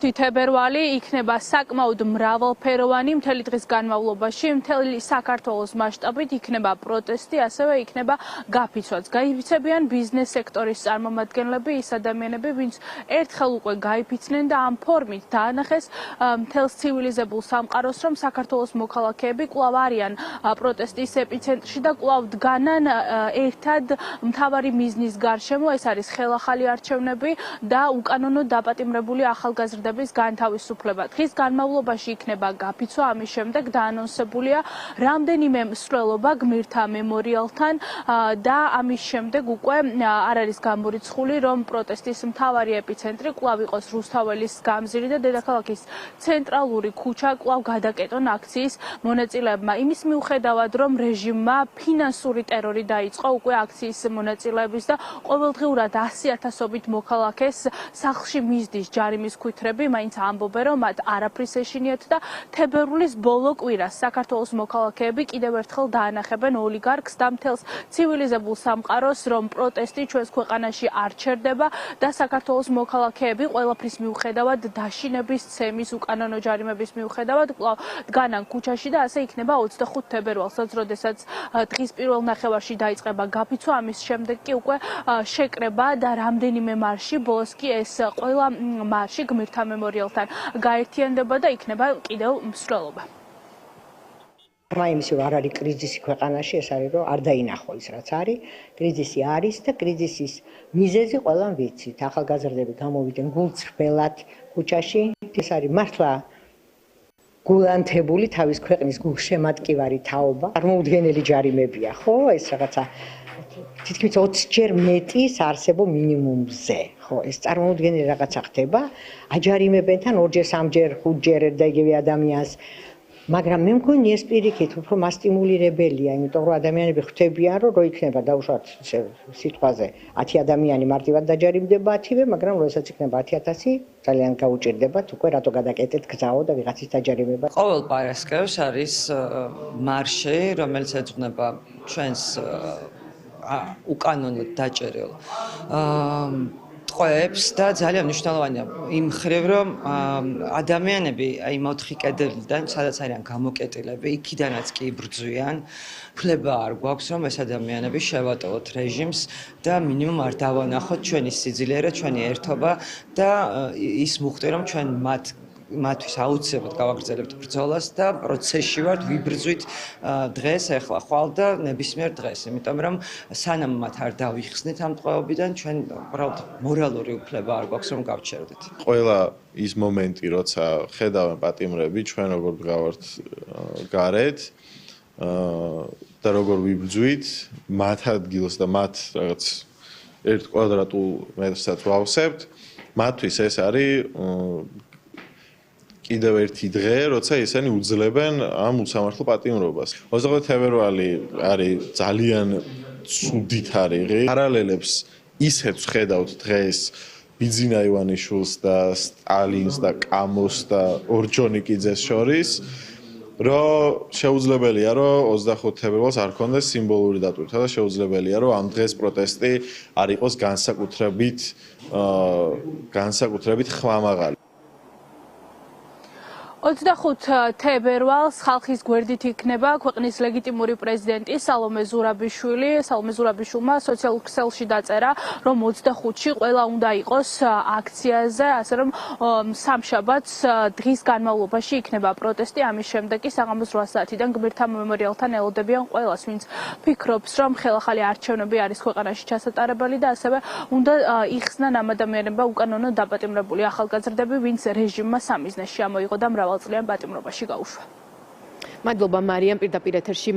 თებერვალი იქნება საკმაოდ მრავალფეროვანი მთელი დღის განმავლობაში, მთელი საქართველოს მასშტაბით იქნება პროტესტი, ასევე იქნება გაფიცვაც. გაიფიცებიან ბიზნეს სექტორის წარმომადგენლები, ის ადამიანები, ვინც ერთხელ უკვე გაიფიცნენ და ამ ფორმით დაანახეს მთელს ცივილიზებულ სამყაროს, რომ საქართველოს მოქალაქეები კვლავ არიან პროტესტის ეპიცენტრში და კვლავ დგანან ერთად მთავარი მიზნის გარშემო, ეს არის ხელახალი არჩევნები და უკანონო დაპატიმრებული ახალგაზრდები განთავისუფლება. დღის განმავლობაში იქნება გაფიცვა, ამის შემდეგ დაანონსებულია რამდენიმე მსვლელობა გმირთა მემორიალთან და ამის შემდეგ უკვე არ არის გამორიცხული, რომ პროტესტის მთავარი ეპიცენტრი კვლავ იყოს რუსთაველის გამზირი და დედაქალაქის ცენტრალური ქუჩა კვლავ გადაკეტონ აქციის მონაწილეებმა. იმის მიუხედავად, რომ რეჟიმმა ფინანსური ტერორი დაიწყო უკვე აქციის მონაწილეების და ყოველდღიურად 100,000-ობით მოქალაქეს სახლში მისდის ჯარიმის ქვითრები, მაინც ამბობენ, რომ მათ არაფრის ეშინიათ და თებერვლის ბოლო კვირას საქართველოს მოქალაქეები კიდევ ერთხელ დაანახებენ ოლიგარქს და მთელს ცივილიზებულ სამყაროს, რომ პროტესტი ჩვენს ქვეყანაში არ ჩერდება და საქართველოს მოქალაქეები ყველაფრის მიუხედავად, დაშინების ცემის, უკანონო ჯარიმების მიუხედავად კვლავ დგანან ქუჩაში და ასე იქნება 25 თებერვალსაც, როდესაც დღის პირველ ნახევარში დაიწყება გაფიცვა, ამის შემდეგ კი უკვე შეკრება და რამდენიმე მარში, ბოლოს კი ეს ყველა მარში გმირთა მემორიალთან გაერთიანდება და იქნება კიდევ მსვლელობა. მაინც არ არის კრიზისი ქვეყანაში, ეს არის რომ არ დაინახო ის რაც არის, კრიზისი არის და კრიზისის მიზეზი ყველამ ვიცით. ახალგაზრდები გამოვიდნენ გულწრფელად ქუჩაში, ეს არის მართლა გულანთებული თავის ქვეყნის გულშემატკივარი თაობა, წარმოუდგენელი ჯარიმებია, ხო? ეს რაღაცა თითქმის 20-ჯერ მეტის არსებო მინიმუმზე, ხო, ეს წარმოუდგენელი რაღაცა ხდება, აჯარიმებენ თან 2-ჯერ, 3-ჯერ, 5-ჯერ და იგივე ადამიანს, მაგრამ მე მგონი ეს პირიქით უფრო მასტიმულირებელია, იმიტომ რომ ადამიანები ხვდებიან, რომ რო იქნება დაუშვათ სიტყვაზე 10 ადამიანი მარტივად დაჯარიმდება 10-ვე, მაგრამ როდესაც იქნება 10,000, ძალიან გაუჭირდებათ უკვე რატო გადაკეტეთ გზაო და ვიღაცის დაჯარიმება. ყოველ პარასკევს არის მარში, რომელიც ეძღვნება ჩვენს უკანონოდ დაჭერილ ტყვეებს და ძალიან მნიშვნელოვანია იმ მხრივ, რომ ადამიანები აი 4 კედელიდან, სადაც არიან გამოკეტილები, იქიდანაც კი იბრძვიან, უფლება არ გვაქვს, რომ ეს ადამიანები შევატოვოთ რეჟიმს და მინიმუმ არ დავანახოთ ჩვენი სიძლიერე, ჩვენი ერთობა და ის მუხტი, რომ ჩვენ მათთვის აუცილებლად გავაგრძელებთ ბრძოლას და პროცესში ვართ, ვიბრძვით დღეს, ახლა ხვალ და ნებისმიერ დღეს, იმიტომ რომ სანამ მათ არ დავიხსნით ამ ტყვეობიდან, ჩვენ უბრალოდ მორალური უფლება არ გვაქვს, რომ გავჩერდეთ. ყველა ის მომენტი, როცა ხედავენ პატიმრები, ჩვენ როგორ ვდგავართ გარეთ და როგორ ვიბრძვით მათ ადგილს და მათ რაღაც 1 კვადრატულ მეტრსაც ვავსებთ, მათთვის ეს არის კიდევ ერთი დღე, როცა ისინი უძლებენ ამ უსამართლო პატიმრობას. 25 თებერვალი არის ძალიან ცუდი თარიღი. პარალელებს ისეთ ხედავთ დღეს ბიძინა ივანიშვილს და სტალინს და კამოს და ორჯონიკიძეს შორის, რომ შეუძლებელია, რომ 25 თებერვალს არ ქონდეს სიმბოლური დატვირთვა და შეუძლებელია, რომ ამ დღეს პროტესტი არ იყოს განსაკუთრებით ხმამაღალი. 25 თებერვალს ხალხის გვერდით იქნება ქვეყნის ლეგიტიმური პრეზიდენტი სალომე ზურაბიშვილმა სოციალურ ქსელში დაწერა, რომ 25-ში ყველა უნდა იყოს აქციაზე, ასე რომ სამშაბათს დღის განმავლობაში იქნება პროტესტი, ამის შემდეგ კი საღამოს 8 საათიდან გმირთა მემორიალთან ელოდებიან ყველას, ვინც ფიქრობს, რომ ხელახალი არჩევნები არის ქვეყანაში ჩასატარებელი და ასევე უნდა იხსნან ამ ადამიანებმა უკანონო დაპატიმრებული ახალგაზრდები, ვინც რეჟიმმა სამიზნეში ამოიღო და მრავალწლიან პატიმრობაში გაუშვა. მადლობა მარიამ, პირდაპირ ეთერში